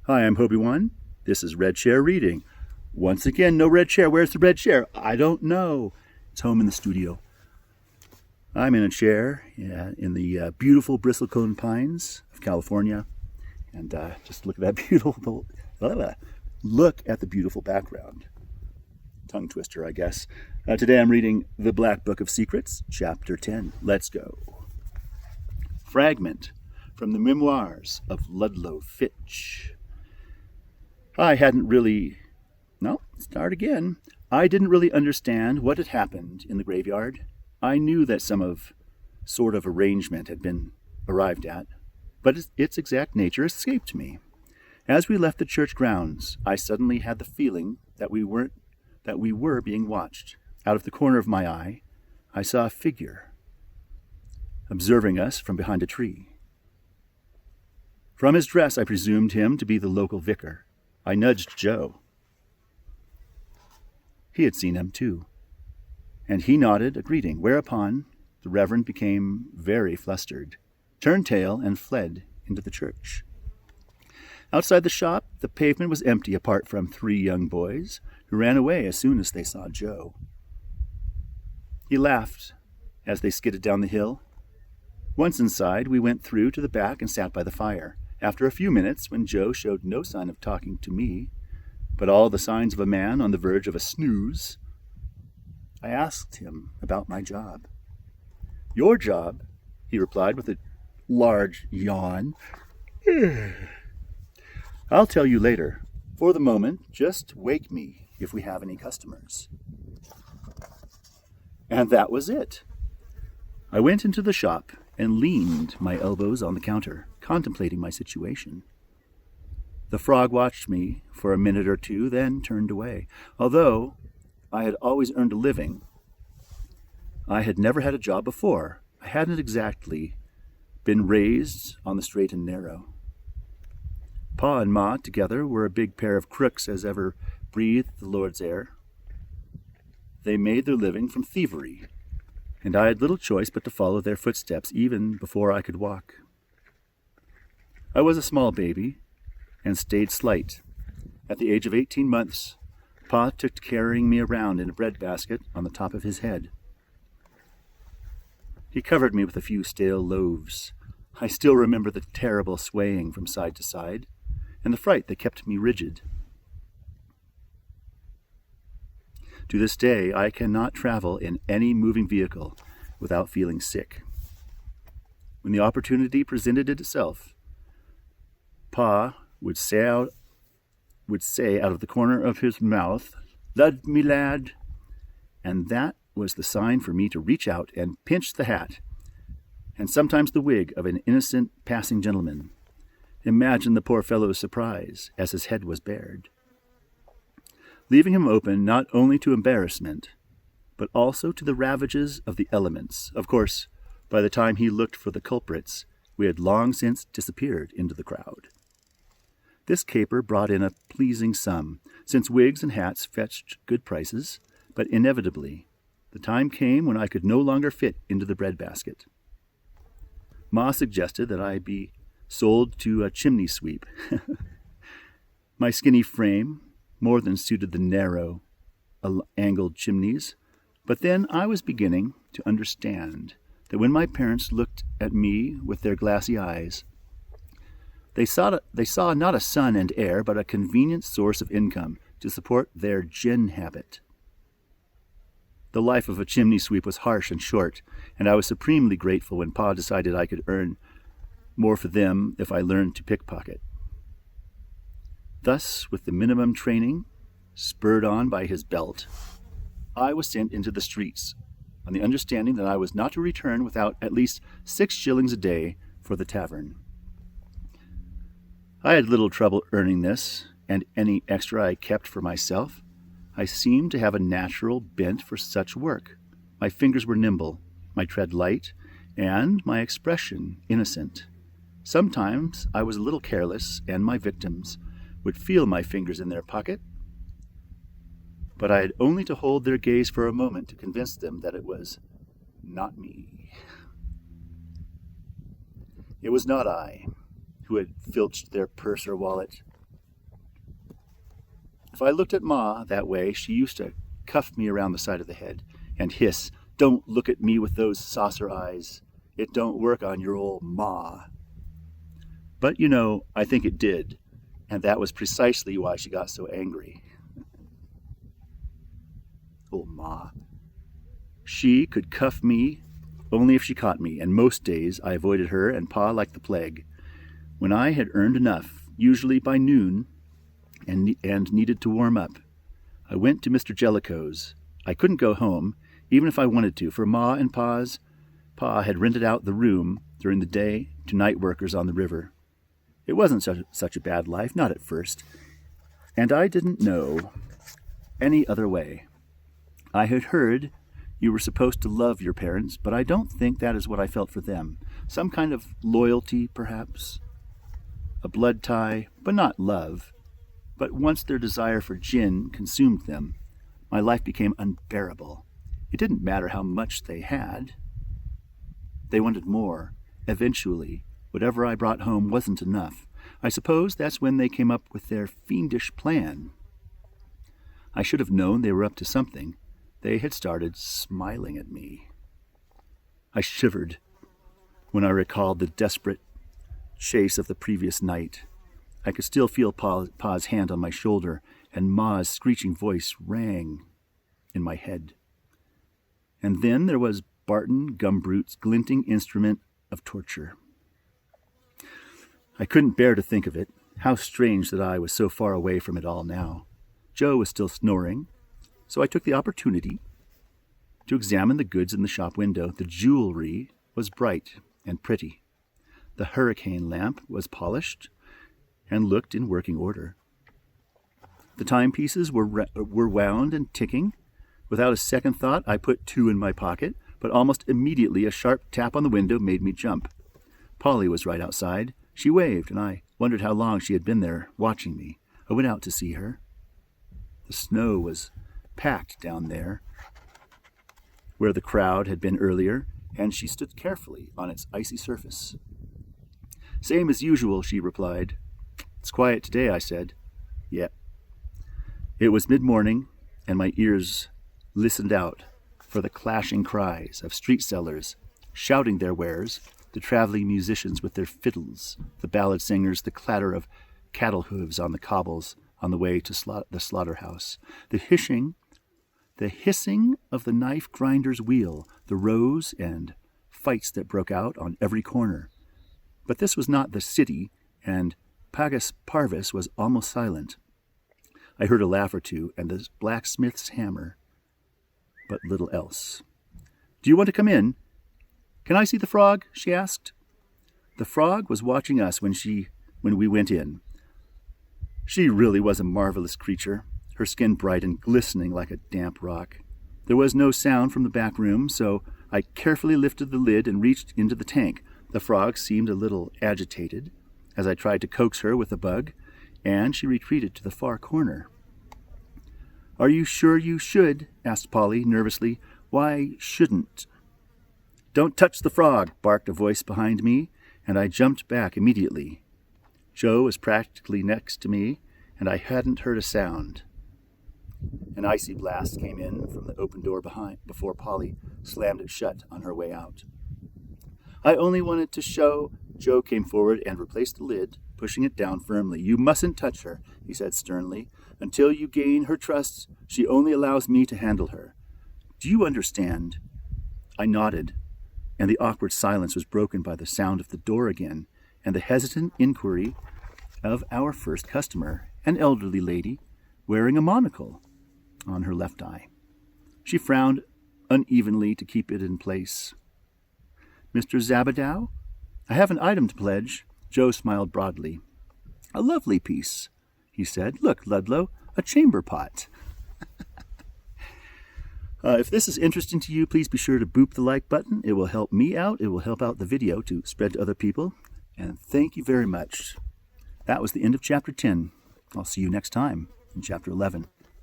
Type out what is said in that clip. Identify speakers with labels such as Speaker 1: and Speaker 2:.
Speaker 1: Hi, I'm Hobie1. This is Red Chair Reading. Once again, no red chair. Where's the red chair? I don't know. It's home in the studio. I'm in a chair in the beautiful bristlecone pines of California. And just look at that beautiful, look at the beautiful background. Tongue twister, I guess. Today I'm reading The Black Book of Secrets, Chapter 10. Let's go. Fragment from the Memoirs of Ludlow Fitch. I didn't really understand what had happened in the graveyard. I knew that some sort of arrangement had been arrived at, but its exact nature escaped me. As we left the church grounds, I suddenly had the feeling that we were being watched. Out of the corner of my eye, I saw a figure observing us from behind a tree. From his dress, I presumed him to be the local vicar. I nudged Joe. He had seen him too, and he nodded a greeting, whereupon the Reverend became very flustered, turned tail, and fled into the church. Outside the shop, the pavement was empty apart from 3 young boys who ran away as soon as they saw Joe. He laughed as they skidded down the hill. Once inside, we went through to the back and sat by the fire. After a few minutes, when Joe showed no sign of talking to me, but all the signs of a man on the verge of a snooze, I asked him about my job. "Your job?" he replied with a large yawn. "I'll tell you later. For the moment, just wake me if we have any customers." And that was it. I went into the shop and leaned my elbows on the counter, contemplating my situation. The frog watched me for a minute or two, then turned away. Although I had always earned a living, I had never had a job before. I hadn't exactly been raised on the straight and narrow. Pa and Ma together were a big pair of crooks as ever breathed the Lord's air. They made their living from thievery, and I had little choice but to follow their footsteps even before I could walk. I was a small baby and stayed slight. At the age of 18 months, Pa took to carrying me around in a bread basket on the top of his head. He covered me with a few stale loaves. I still remember the terrible swaying from side to side and the fright that kept me rigid. To this day, I cannot travel in any moving vehicle without feeling sick. When the opportunity presented itself, Pa would say out of the corner of his mouth, "Lud, me lad," and that was the sign for me to reach out and pinch the hat, and sometimes the wig of an innocent passing gentleman. Imagine the poor fellow's surprise as his head was bared. Leaving him open not only to embarrassment, but also to the ravages of the elements. Of course, by the time he looked for the culprits, we had long since disappeared into the crowd. This caper brought in a pleasing sum, since wigs and hats fetched good prices, but inevitably, the time came when I could no longer fit into the breadbasket. Ma suggested that I be sold to a chimney sweep. My skinny frame more than suited the narrow, angled chimneys, but then I was beginning to understand that when my parents looked at me with their glassy eyes, they saw not a son and heir, but a convenient source of income to support their gin habit. The life of a chimney sweep was harsh and short, and I was supremely grateful when Pa decided I could earn more for them if I learned to pickpocket. Thus, with the minimum training, spurred on by his belt, I was sent into the streets on the understanding that I was not to return without at least 6 shillings a day for the tavern. I had little trouble earning this, and any extra I kept for myself. I seemed to have a natural bent for such work. My fingers were nimble, my tread light, and my expression innocent. Sometimes I was a little careless, and my victims would feel my fingers in their pocket, but I had only to hold their gaze for a moment to convince them that it was not me. It was not I who had filched their purse or wallet. If I looked at Ma that way, she used to cuff me around the side of the head and hiss, "Don't look at me with those saucer eyes. It don't work on your old Ma." But, I think it did, and that was precisely why she got so angry. Old Ma. She could cuff me only if she caught me, and most days I avoided her and Pa like the plague. When I had earned enough, usually by noon, and needed to warm up, I went to Mr. Jellicoe's. I couldn't go home, even if I wanted to, for Ma and Pa had rented out the room during the day to night workers on the river. It wasn't such a bad life, not at first, and I didn't know any other way. I had heard you were supposed to love your parents, but I don't think that is what I felt for them. Some kind of loyalty, perhaps. A blood tie, but not love. But once their desire for gin consumed them, my life became unbearable. It didn't matter how much they had. They wanted more. Eventually, whatever I brought home wasn't enough. I suppose that's when they came up with their fiendish plan. I should have known they were up to something. They had started smiling at me. I shivered when I recalled the desperate chase of the previous night. I could still feel Pa's hand on my shoulder, and Ma's screeching voice rang in my head. And then there was Barton Gumbroot's glinting instrument of torture. I couldn't bear to think of it. How strange that I was so far away from it all now. Joe was still snoring, so I took the opportunity to examine the goods in the shop window. The jewelry was bright and pretty. The hurricane lamp was polished and looked in working order. The timepieces were wound and ticking. Without a second thought, I put 2 in my pocket, but almost immediately a sharp tap on the window made me jump. Polly was right outside. She waved, and I wondered how long she had been there watching me. I went out to see her. The snow was packed down there, where the crowd had been earlier, and she stood carefully on its icy surface. "Same as usual," she replied. "It's quiet today," I said. "Yep." It was mid-morning, and my ears listened out for the clashing cries of street sellers shouting their wares, the traveling musicians with their fiddles, the ballad singers, the clatter of cattle hooves on the cobbles on the way to the slaughterhouse, the hissing of the knife grinder's wheel, the rows and fights that broke out on every corner. But this was not the city, and Pagus Parvis was almost silent. I heard a laugh or two and the blacksmith's hammer, but little else. "Do you want to come in? Can I see the frog?" she asked. The frog was watching us when we went in. She really was a marvelous creature, her skin bright and glistening like a damp rock. There was no sound from the back room, so I carefully lifted the lid and reached into the tank. The frog seemed a little agitated as I tried to coax her with the bug, and she retreated to the far corner. "Are you sure you should?" asked Polly nervously. "Why shouldn't?" "Don't touch the frog," barked a voice behind me, and I jumped back immediately. Joe was practically next to me, and I hadn't heard a sound. An icy blast came in from the open door before Polly slammed it shut on her way out. "I only wanted to show—" Joe came forward and replaced the lid, pushing it down firmly. "You mustn't touch her," he said sternly. "Until you gain her trust, she only allows me to handle her. Do you understand?" I nodded, and the awkward silence was broken by the sound of the door again, and the hesitant inquiry of our first customer, an elderly lady wearing a monocle on her left eye. She frowned unevenly to keep it in place. "Mr. Zabadow, I have an item to pledge." Joe smiled broadly. "A lovely piece," he said. "Look, Ludlow, a chamber pot." If this is interesting to you, please be sure to boop the like button. It will help me out. It will help out the video to spread to other people. And thank you very much. That was the end of Chapter 10. I'll see you next time in Chapter 11.